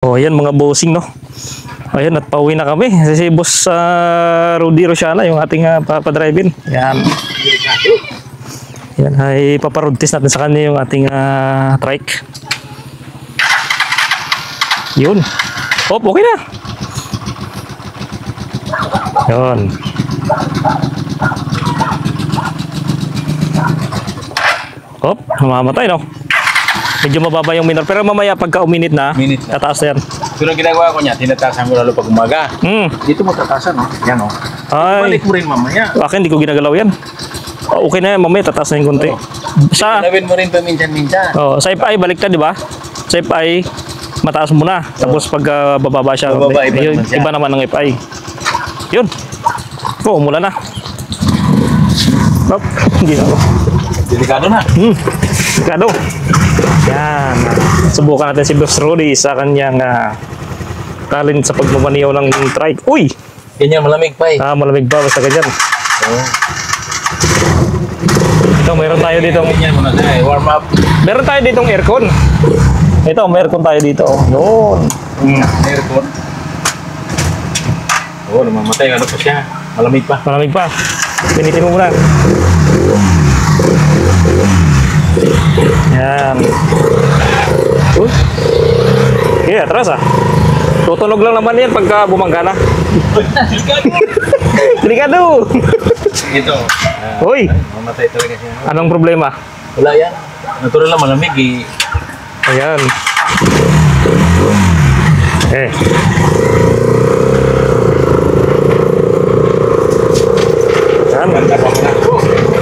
Oh, ayan mga bossing, no. Ayan, at pauwi na kami. Si Boss Rudy Rosiana, yung ating papadrive-in. Ayan. Ayan, ay paparoad test natin sa kanya yung ating trike. Yun. Oh, okay na. Yun. Oh, mamamatay, no. Medyo mababa yung minor, pero mamaya pagka uminit na, tataas na yan. Pero ginagawa ko niya, tinatasan ko lalo pag umaga. Dito mo tatasan, no? Yan, no? Ay. Balik mo rin mamaya. Akin, hindi ko ginagalaw yan. Oh, okay na yan, mamaya tataas na yung konti. Sa Lawin mo rin paminsan-minsan. sa FI, baliktad, di ba? Sa FI, mataas muna. Tapos pag bababa siya, Bababa, iba naman siya. iba naman ng FI. Yun. Oh, umulan na. Hop, hindi na ako. Delikado na. Delikado. Yan. Subukan natin si Boss Rudy sa kanyang talent sa pagmamaniyaw ng trike. Uy! Ganyan, malamig pa eh. Malamig ba? Basta ganyan. Ito, meron tayo dito. Ganyan muna na eh, warm up. Meron tayo ditong aircon. Ito, may aircon tayo dito. Yun. Aircon. Oo, namamatay. Ano pa siya? Malamig pa. Malamig pa. Pinitin mo muna. Yan. Uy. Okay, atras Tutunog lang naman yan pagka bumangga na. Delikado. Ito. Uy. Mamatay talaga siya. Anong problema? Wala yan. Natural lang malamig eh. Ayan. Yan. Ganda pa na.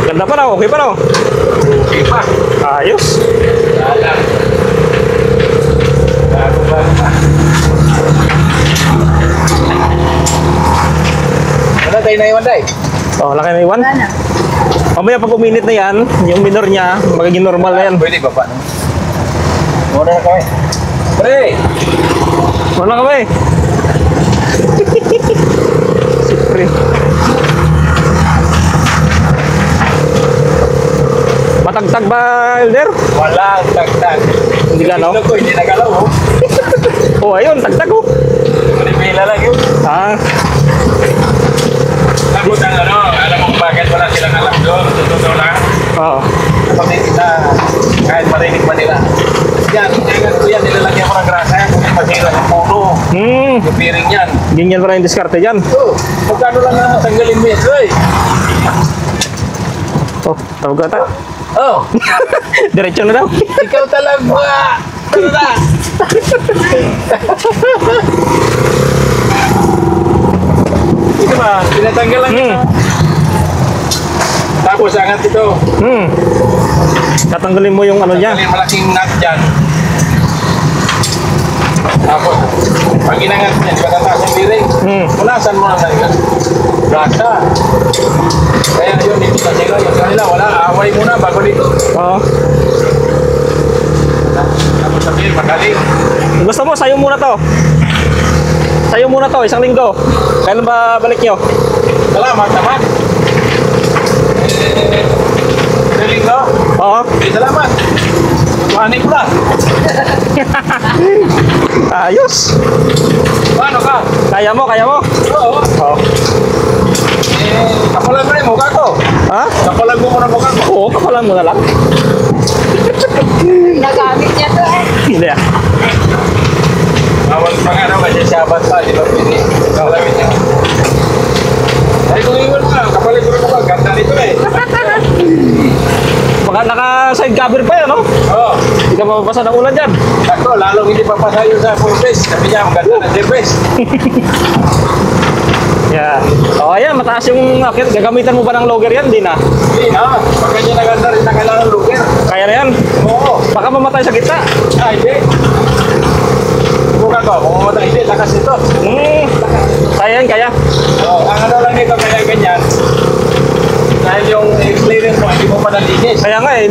Ganda pa na. Okay pa na. Okay pa. Ayos. Wala. Bago pa. Wala tayo na iwan tayo. Oh, laki na iwan. Mamaya pag uminit na yan, yung minor niya, magiging normal na yan. Pwede ba pa? Muna na kami. Pre! Wala kami. Siyempre. Matagtag ba, Elder? Wala, tagtag. Hindi ka, no? Ito ko, hindi nagalaw. Oh, ayun, tagtag oh. Manipila lang yun. Tapos ang alam mo bakit wala silang alam doon. Totoo lang. Oo. Kapag kita, kahit marinig pa nila. Yan, ingat ko yan, nilalagyan ko ng grasa yan. Kung masira yung puno, yung bearing yan. Ganyan pa rin yung diskarte dyan. Oh, magkano lang naman tanggalin mo yan, oy. Oh, tawag ka ta. Oh, Diretso na daw. ikaw talaga. Ano na? Ito ba, tinatanggal lang ito. Tapos angat ito. Tatanggalin mo yung ano niya. Tanggalin malaking nut dyan. Tapos, pag inangat niya, di ba tataas yung bearing? Punasan mo lang talaga. Gasa. Kaya yun, dito sa sila. Yung kanila, wala. Away muna bago dito. Oo. Tapos sabihin, magaling. Gusto mo, sayo muna to. Sayo muna to, isang linggo. Kailan ba balik nyo? Salamat naman. Galing ko. Oo. Salamat. Tuhanin ko lang. Ayos. Paano ka? Kaya mo, kaya mo. Oo. Oo. Kapalan mo rin mukha ko. Ha? Kapalan mo muna mukha ko. Oo, kapalan mo na lang. Nagamit niya to eh. Hindi Bawal pa nga naman siya sabat pa. Di ba pwede? Kalamit niya. Ay, kung iwan mo lang. Kapalan ko rin mukha. Ganda nito eh. Baka naka-side cover pa yan, no? Oo. Hindi ka mapapasa ng ulan dyan. Ako, lalong hindi papasayo sa full face. Sabi niya, ang ganda ng surface. Yan. O, ayan, mataas yung akit. Gagamitan mo ba ng logger yan? Hindi na. Hindi na. Pag ganyan na ganda rin na kailangan lugar. Kaya na yan. Oo. Baka mamatay sa gitna. Hindi. Bukan ko, kung mamatay hindi, lakas ito. Kaya yan, kaya. Oo, ang ano lang nito, kaya ganyan. Dahil yung clearance mo, hindi mo pa nalinis. Kaya nga eh.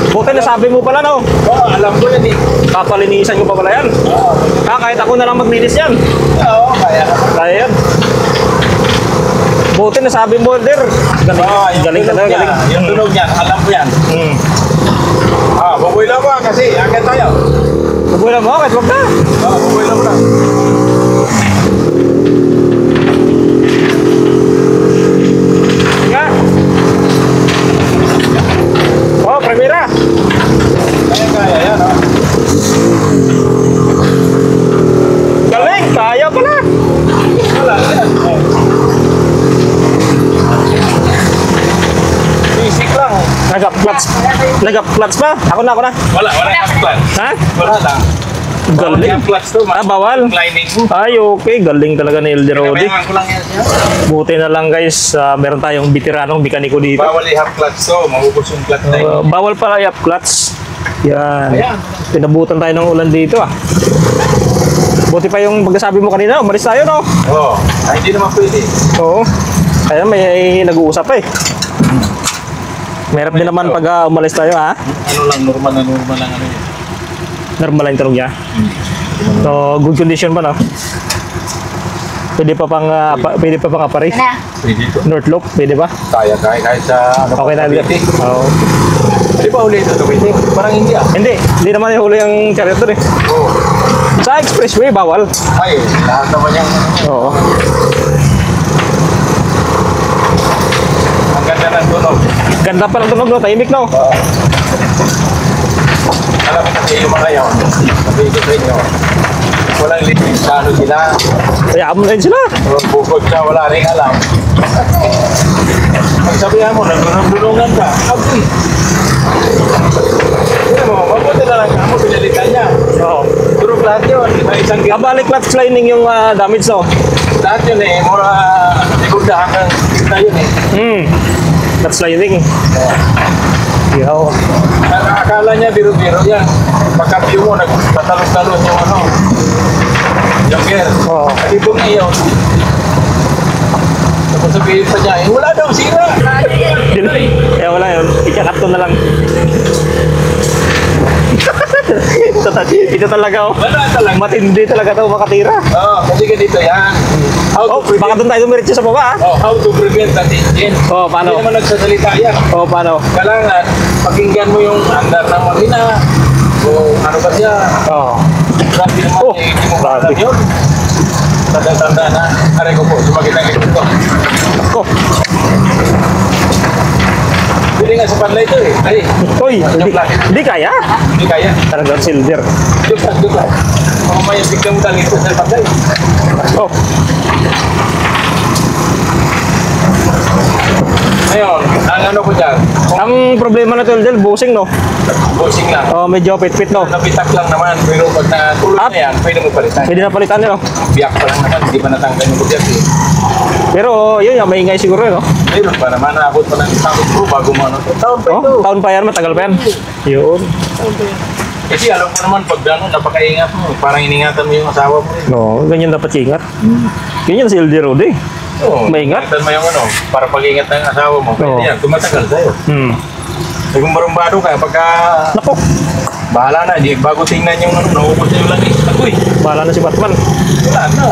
Buti na sabi mo pala, no? Oo, alam ko yan eh. Papalinisan ko pa pala yan. Oo. Kahit ako na lang maglinis yan. Oo, kaya. Kaya yan. Buti na sabi mo, Elder. Galing, Yung galing tunog talaga, niya, galing. yung tunog niya, alam ko yan. Bubuhay lang ba kasi, agad tayo. Mabuhay mo, kahit wag na. Bubuhay lang muna. Nag-up-clutch. Nag-up-clutch pa? Ako na. Wala yung clutch. Ha? Wala lang. Bawal Galing. yung clutch to. Bawal? Lining mo. Ay, okay. Galing talaga ni Elder Rodi. Kinabayangan ko lang yan siya. Buti na lang guys, meron tayong veteranong mekaniko dito. Bawal i-half clutch to. Mabubos yung clutch na yun. Bawal pala i-up-clutch. Yan. Ayan. Pinabutan tayo ng ulan dito ah. Buti pa yung pagkasabi mo kanina, umalis tayo no? Oo. Ay, hindi naman pwede. Oo. Kaya may nag-uusap eh. Mahirap din naman pag umalis tayo ha. Ano lang, normal lang ano yun. Normal lang yung tanong niya. So, good condition pa no? Pwede pa pang apari. Pwede to. North Loop, pwede ba? Kaya kahit sa ano Okay na. Cavite. Oo. Di ba uli ito Cavite? Parang hindi ah. Hindi naman yung huli yung chariot doon eh. Oo. Sa expressway, bawal. Ay, lahat naman yung Oo. ang ganda ng tunog. Ganda pa ng tunog no, tahimik no? Oo. Alam mo kasi yung mga yun. Sabihin ko sa inyo. Walang litin sa ano sila. Kaya mo na yun sila. Bukod siya, wala rin alam. Pagsabihan mo, nagdulungan ka. Aboy. Hindi mo, mabuti na lang mo, pinalitan niya. Oo. Durog lahat yun. May isang gina. Kabalik clutch lining yung damage no? Lahat yun eh. Mura, likod na hanggang kita yun eh. Clutch lining. Yaw. Akala niya biro-biro yan. Pagka-view mo, nagtatalon-talon yung ano. Yung gear. Oo. Alibong niya yun. Tapos sabihin pa niya, eh, wala daw sira. Kaya wala yun. Ikakat na lang. Ito talaga oh. Wala talaga. Matindi talaga ito makatira. Oo, kasi ganito yan. Oh, baka doon tayo dumiretso sa baba ah. How to prevent that engine. Oh, paano? Hindi naman nagsasalita yan. Oh, paano? Kailangan, pakinggan mo yung andar ng makina. O ano ba siya. Oh. Grabe naman, Oh, hindi mo grabe. alam yun. Tanda-tanda na. Aray ko po, sumakit ang ito ko. Ako. Pwede nga sa panlay ito eh. Ay, Uy, hindi kaya. hindi kaya. Talagang silver. Joke lang. Mamaya biglang mo lang ito sa panlay. Oh. Ngayon, ang ano ko dyan, Ang problema na ito, Eldel, busing no? busing lang. Oh, medyo fit-fit no? Napitak lang naman, pero pag natulog At- na yan, pwede mo palitan. Pwede na palitan nyo no? Biyak pa lang naman, hindi pa natanggal yung budget eh. Pero yun, maingay siguro no? Meron pa naman, naabot pa ng isang ko bago mo ano. Taon pa Oh, ito. taon pa yan, matagal pa yan. Yun. Kasi alam ko naman, pag gano'n, napakaingat mo. Parang iningatan mo yung asawa mo rin. No, ganyan dapat ingat. Ganyan si Elder Rodi. Oo, Maingat? ingatan mo yung ano, para pag-ingat ng asawa mo. Oo. Pwede yan, tumatagal sa'yo. Kung marumbado ka, pagka Nako, bahala na, di bago tingnan yung ano, naubos na yung langis. Agoy, bahala na si Batman. wala na.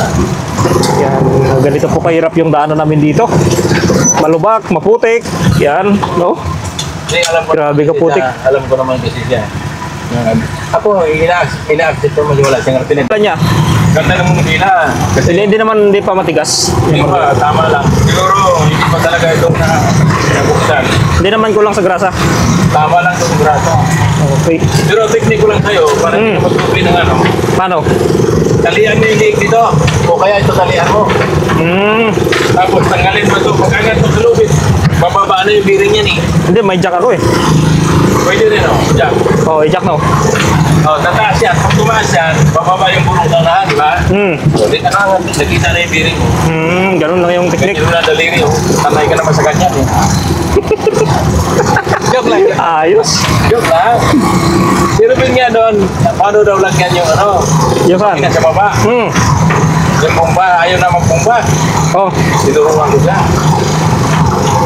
Yan, ganito po kahirap yung daanan namin dito. Malubak, maputik. Yan, no? Kasi alam ko Grabe ka, kasi putik. alam ko naman kasi siya. Ako, ina-accept ko man wala siyang artinet. Kanya, Ganda ng nila. Kasi hindi naman, hindi pa matigas. hindi pa, tama lang. Siguro, hindi pa talaga itong nabuksan. Hindi naman kulang sa grasa. Tama lang itong braso. Okay. Pero technique ko lang sa'yo, para hindi ka magtuloy ng ano. Paano? Talian mo yung leg dito. O kaya ito talian mo. Tapos tanggalin mo ito. Pag-angat mo sa lubid, bababa na yung bearing yan eh. Hindi, may jack ako eh. Pwede rin oh, Jack. Oh, i-jack no. Oh, tataas yan. Pag tumaas yan, bababa yung bulong ng lahat, di ba? So, di ka na nakita na yung bearing mo. Ganun lang yung technique. Ganyan mo na daliri oh. Tanay ka naman sa ganyan eh. Joke lang. Ayos. Joke lang. Pero bin nga doon, paano daw lagyan yung ano? Yung saan? Ina sa baba. Yung bomba, ayaw na magbomba. Oh, Tinuruan ko siya.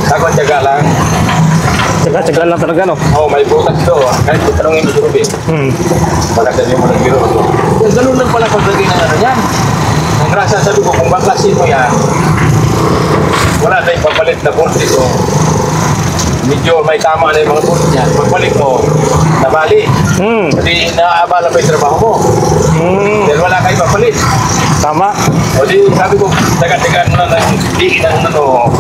Ako tiyaga lang. tsaga lang talaga no. Oh, may butas ito. Kahit tanongin mo si Ruben. Malagyan mo ng biro ito. Yan, ganun lang pala paglagay ng ano yan. Ang grasa, sabi ko, kung baklasin mo yan, wala tayong papalit na bolt dito. Medyo may tama na yung mga bolt niyan. Pagbalik mo, nabali. Hindi naaabala pa yung trabaho mo. Dahil wala kayo papalit. Tama. O di, sabi ko, taga-tagaan mo na ng diin ng ano,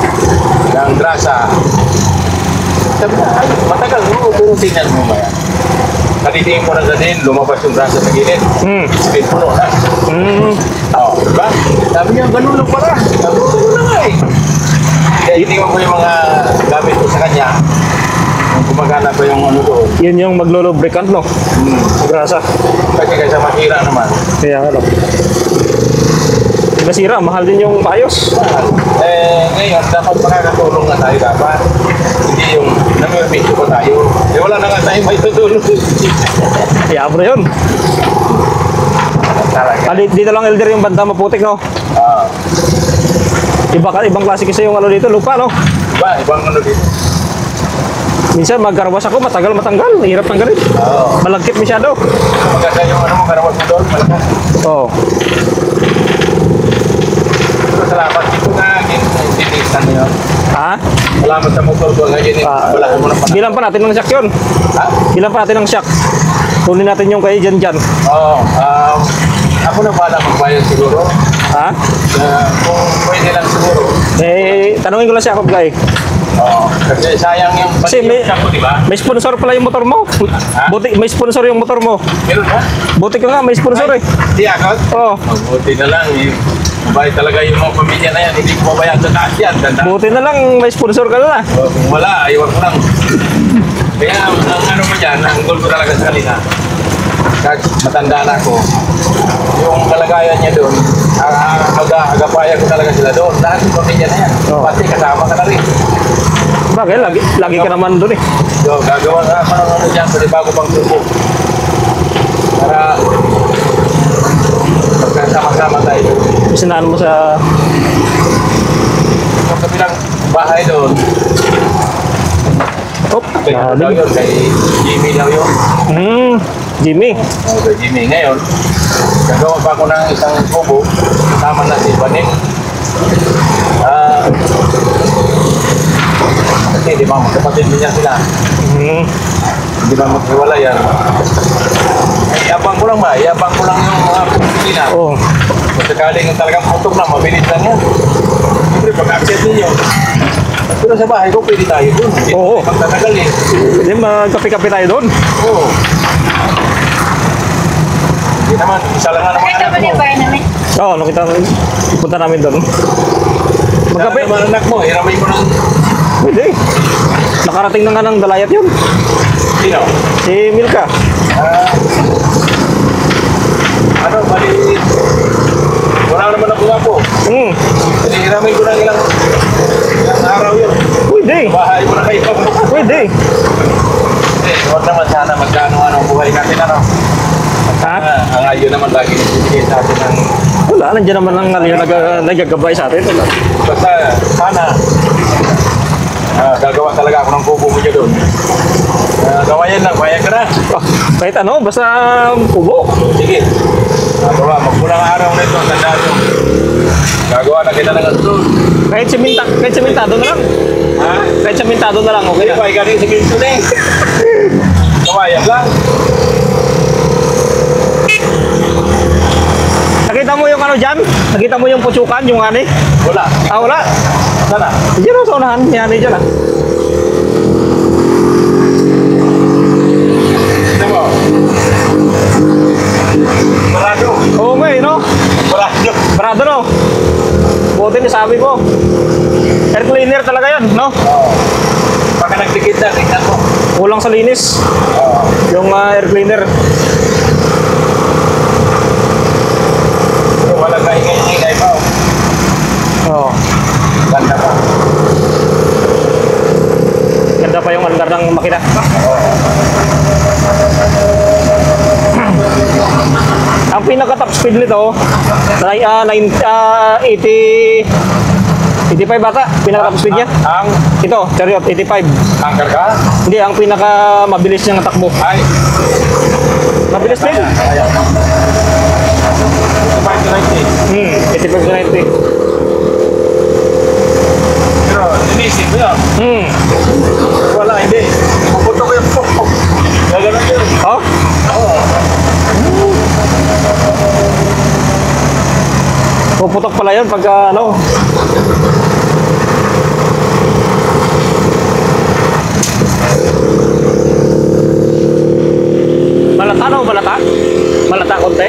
ng grasa. Sabi na, ay, matagal mo, pero tingnan mo ba yan? Katitingin mo na sa din, lumabas yung grasa sa gilid. Speed mo no, ha? Oo, diba? Sabi niya, ganun lang pala. Sabi ko, ganun lang nga eh. Kaya iniwan ko yung mga gamit ko sa kanya. Kung gumagana pa yung ano doon. Yun yung maglulubricant, no? Grasa. Kasi kaysa masira naman. Kaya ano. Pag nasira, mahal din yung paayos. Ngayon, dapat makakatulong na tayo dapat. Hindi yung namimito pa tayo. Wala na nga tayo may tutulong. Kaya mo na yun. Talaga. Dito lang elder yung banda maputik, no? Ibang klase kasi yung ano dito, lupa, no? Ibang ano dito. Minsan magkarwas ako, matagal matanggal. Hirap tanggalin. Oo. Malagkit masyado. Maganda yung ano mo, karawas mo doon. Malakas. Oo. Pero salamat dito na, ginilisan mo yun. Ha? Salamat sa motor ko, ngayon balahan mo ng panahon. Bilang pa natin ng shock yun. Ha? Bilang pa natin ng shock. Kunin natin yung kay Jan. Oo. Ako na bala magbayad siguro. Ha? Kung pwede lang siguro. Tanungin ko lang siya ako, guy. Oo. Kasi sayang yung Kasi ko, di ba? may sponsor pala yung motor mo. Buti, may sponsor yung motor mo. Meron ba? Buti ka nga, may sponsor eh. Di ako? Oo. Mabuti na lang. Mabait talaga yung mga pamilya na yan. Hindi ko mabayad sa taas yan. Ganda. Buti na lang, may sponsor ka na. Kung wala, ayaw ko lang. Kaya ang ano mo dyan, ang goal ko talaga sa kanila. Kahit matanda na ako, yung kalagayan niya doon, mag-agapaya ko talaga sila doon. Lahat yung pamilya na yan. Oo. Pati kasama ka na rin. Bagay, lagi ka naman doon eh. So, gagawa nga ako ng ano dyan, pwede bago pang tubo. Para magkasama-sama tayo. Sinaan mo sa... Yung kabilang bahay doon, Oh, kay ano daw yun, kay Jimmy daw yun. Jimmy. Kay Jimmy. Ngayon, gagawa pa ako ng isang tubo, kasama na si Banin. Kasi di ba magkapatid niya sila. Hindi ba maghiwala yan? Iabang ko lang ba? Iabang ko lang yung mga pumilina. Oh. Kung sakaling talagang putok na, mabilis lang yan. Siyempre, pag-accept ninyo. Pero sa bahay ko, pwede tayo dun. Hindi Oo. magtatagal eh. Hindi, magkape-kape tayo doon. Oo. Hindi naman, isa lang nga naman Nakita anak ba niya mo. bahay namin? Oo, nakita namin. Punta namin doon. Isa Magkape. naman anak mo, hiramay mo ng... Pwede. Nakarating na nga ng dalayat yun. Sino? Si Milka. Ano, bali... Wala naman ako nga po. Kasi hiramay ko ng ilang araw yun. Pwede. Bahay mo na kayo. Pwede. Eh, huwag naman sana magkano-ano ang buhay natin, ano? Ha? Ang ayo naman lagi nabibigay sa atin ng... Wala, nandiyan naman ang nagagabay sa atin. Wala. Basta, sana, gagawa talaga ako ng kubo mo dyan doon. Gawayan lang, bayag ka na. Ah, kahit ano, basta kubo. Sige. Gawa, magpulang araw na ito, tandaan nyo. Gagawa na kita ng ito. Kahit sementado na lang. Ha? Kahit sementado na lang, okay Hindi na. pa, igaling sa ginto na eh. Gawayan lang. Nakita mo yung ano dyan? Nakita mo yung putsukan, yung ani? Wala. Ah, wala. Sana. Diyan o, sa unahan. Yung ani dyan ah. Ito mo. Barado. Oo nga eh, no? Barado. Parado no? Buti ni sabi mo. Air cleaner talaga yan, no? Oo. Baka nagdikit na, tingnan mo. Kulang sa linis. Oo. Yung air cleaner. Pero walang kaingay-ingay pa. Oo. Ganda pa. Ganda pa yung andar ng makina. Ang pinaka top speed nito, 85 bata, pinaka top speed niya. Ang Ito, chariot, 85. angkar ka? Hindi, ang pinaka mabilis niyang takbo. Ay. Mabilis din. Ayan. 85 to 90. Pero, nilisip mo yun. Wala, hindi. Pupunta ko yung pokpok. Gaganon yun. Oh? Oo. Puputok pala yun pagka ano. Malata no? Malata? Malata konti?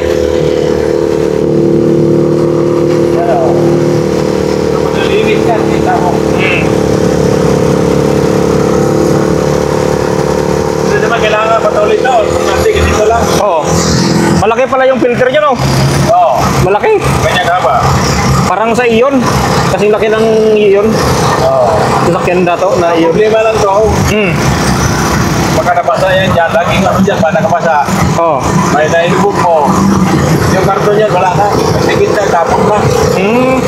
Pero, malinis yan. Kita mo. Malaki. Ganyan ka ba? Parang sa iyon. Kasing laki ng iyon. Oo. Sasakyan dato na iyon. Problema lang to. Hmm. Pagka nabasa yan dyan, laging ano dyan pa nakabasa. Oh. May nailubog mo. Yung karton yan, wala na. Sigit na, tapon na. Hmm.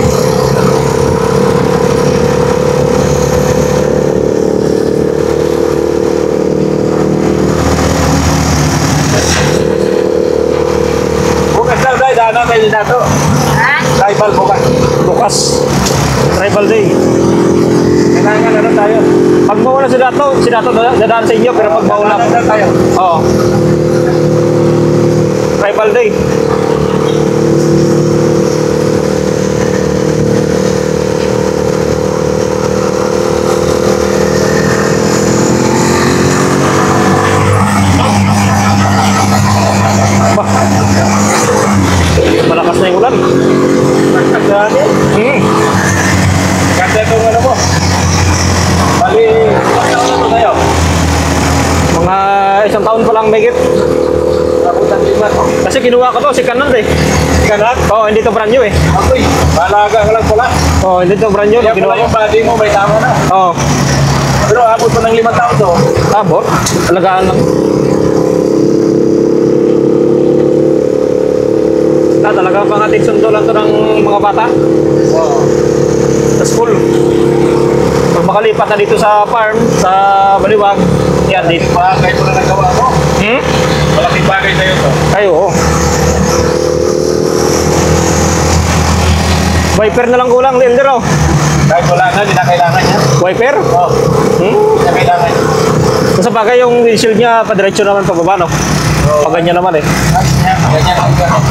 Bukas daw, dahil daan tayo ni Dato. Ha? Tribal bukas. Bukas. Tribal Day. Kailangan ano tayo. Pag mawala si Dato dadaan sa inyo, pero pag mawala Daan na tayo. Oo. Tribal Day. Bah. Malakas na yung ulan. Nagkakasaan yan. Hmm. Kasi itong ano mo. Bali, magkakaroon na to tayo. Mga isang taon pa lang megit. Nabutan lima to. Kasi kinuha ko to, si Canon eh. Kanan? Oo, hindi to brand new eh. Ako'y, balaga ka lang pula. Oo, hindi to brand new. Kaya Kinuha pala ko. yung body mo, may tama na. Oo. Pero abot pa ng 5 taon to. Abot. Alagaan lang. Talaga pangatid sundo lang to ng mga bata Oo. sa school. Pag makalipat na dito sa farm, sa Baliwag, yan dito. Bagay mo na nagawa mo. Hmm? Malaking bagay sa'yo to. Ay, oo. Wiper na lang kulang, Elder, oh. Kahit wala na, hindi na kailangan niya. Wiper? Oo. Hmm? Hindi na kailangan niya. Sa bagay, yung windshield niya, padiretso naman pababa, no? Pag ganyan naman eh. Ganyan ang gano'n.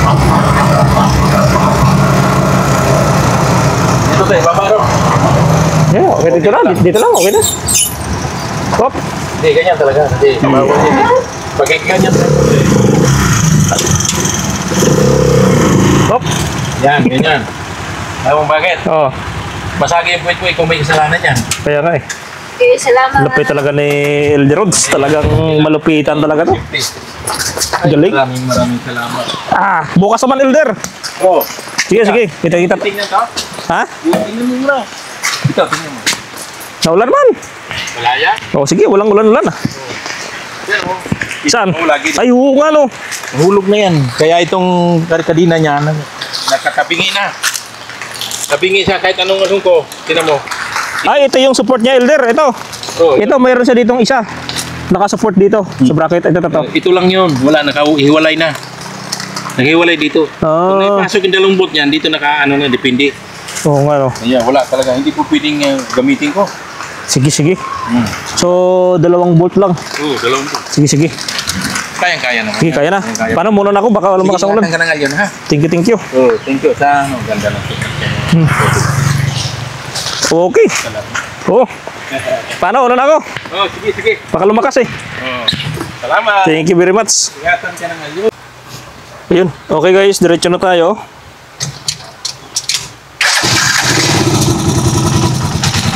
Dito tayo, baba ro. Yeah, okay, dito na. Dito lang, okay na. Hop. Hindi, ganyan talaga. Hindi, kabawa niya. Pag ganyan tayo. Hop. Yan, ganyan. Alam mo bakit? Oo. Masagi yung puwit mo kung may kasalanan yan. Kaya nga eh. Okay, salamat. Lupit talaga ni Elder Rods. Talagang malupitan talaga to. Galing. Maraming salamat. Ah, bukas naman, Elder. Oh, Sige, sige. Kita-kita. tingnan to. Ha? Tingnan mo muna. Ito, tingnan mo. Naulan man. Wala yan. Oh, sige. Walang ulan-ulan ah. Pero, Saan? oh, lagi. Ay, oo nga no. Hulog na yan. Kaya itong karkadina niya, nakatabingi na. Tabingi siya kahit anong asungko. Tingnan mo. Ay, ito yung support niya, Elder. Ito. Oh, Ito, mayroon siya ditong isa. Nakasupport dito sa bracket. Ito. ito lang yun. Wala, nakahiwalay na. Nakahiwalay dito. Kung Oh. naipasok yung dalawang bolt niyan, dito naka-ano na, depende. Oo nga no. Kaya wala talaga. Hindi po pwedeng gamitin ko. Sige, sige. So, 2 bolt lang. Oo, dalawang bolt. Sige, sige. Kayang-kaya naman. Sige, kaya na. Paano muna na ako? Baka walang makasang ulan. Sige, ka na ngayon, ha? Thank you, thank you. Oo, thank you. Sa ano, ganda lang. Okay. Oh. Paano? Una na ako? Oh, sige, sige. Baka lumakas eh. Oh, salamat. Thank you very much. Ingatan ka na ngayon. Ayun. Okay guys, diretso na tayo.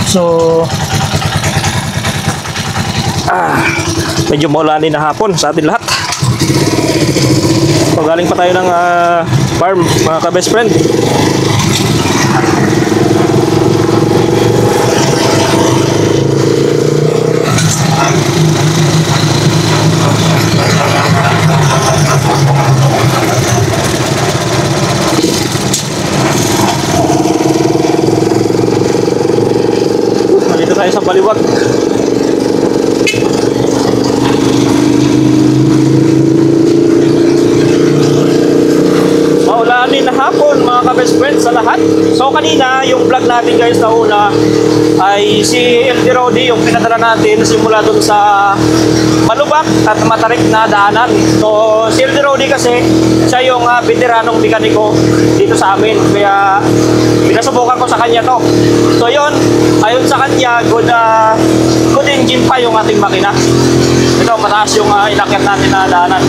So, medyo maulanin na hapon sa atin lahat. So, galing pa tayo ng farm, mga ka-best friend. Nandito tayo sa Baliwag. Maulanin na hapon mga ka-best friends sa lahat. So kanina yung vlog natin guys na una ay si LD Rody yung pinadala natin simula dun sa Malubak at Matarik na daanan. So si LD Rody kasi siya yung veteranong mekaniko dito sa amin. Kaya pinasubukan ko sa kanya to. So yun, ayon sa kanya, good engine pa yung ating makina. Ito, mataas yung inakyat natin na daanan.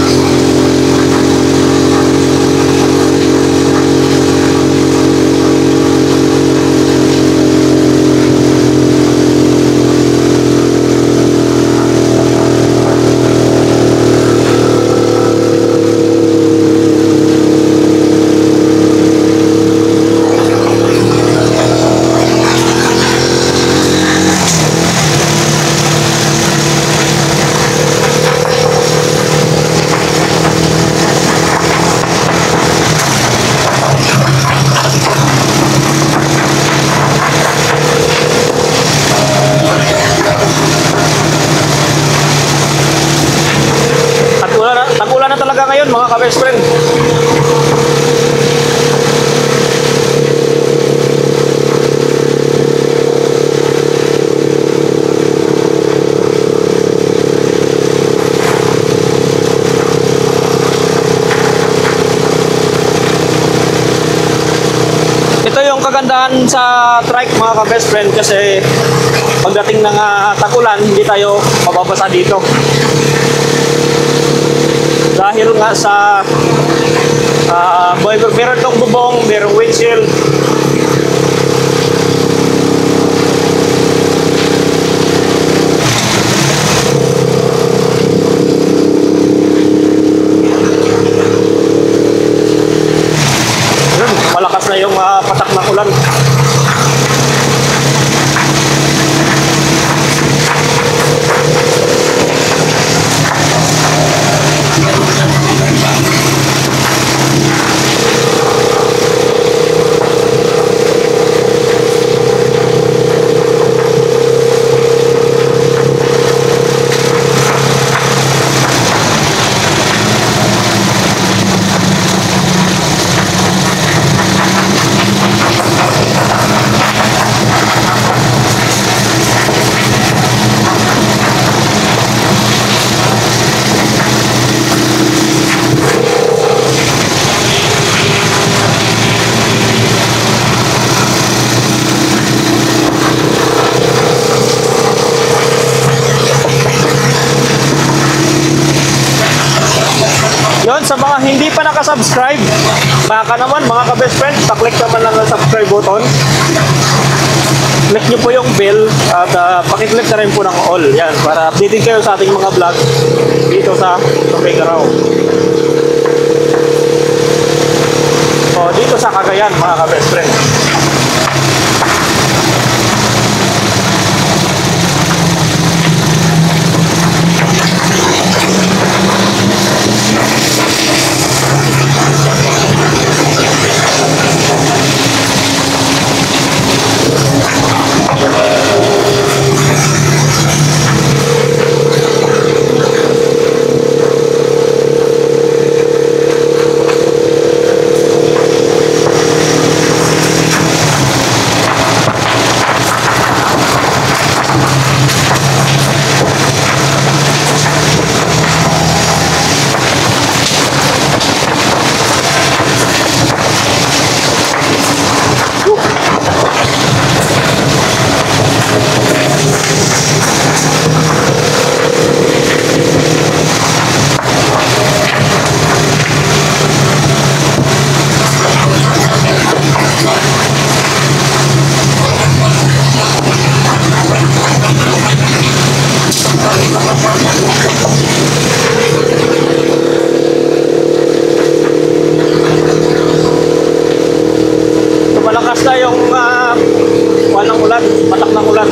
Ito yung kagandahan sa trike mga ka-best friend kasi pagdating ng tag-ulan, hindi tayo mababasa dito. Dahil nga sa meron tong bubong, merong windshield. Yun, malakas na yung patak ng ulan. Yun, sa mga hindi pa nakasubscribe, baka naman mga ka-best friend, pa-click naman lang ang subscribe button. Click nyo po yung bell at pakiclick na rin po ng all. Yan, para updated kayo sa ating mga vlog dito sa Tuguegarao. So, dito sa Cagayan mga ka-best friend. Malakas na yung walang ulan, patak ng ulan.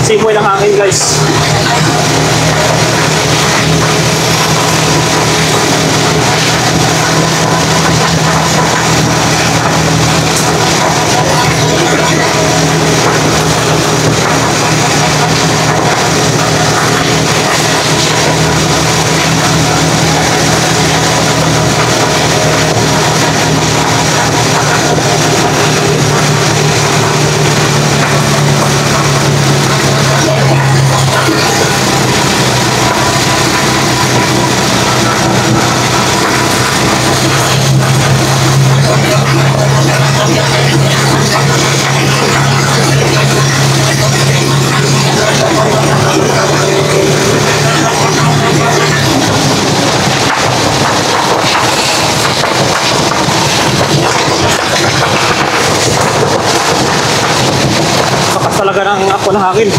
simoy ng hangin guys. Lakas talaga ng ako ng hangin.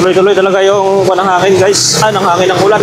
Tuloy-tuloy talaga yung ng hangin guys. Ng hangin ng ulan.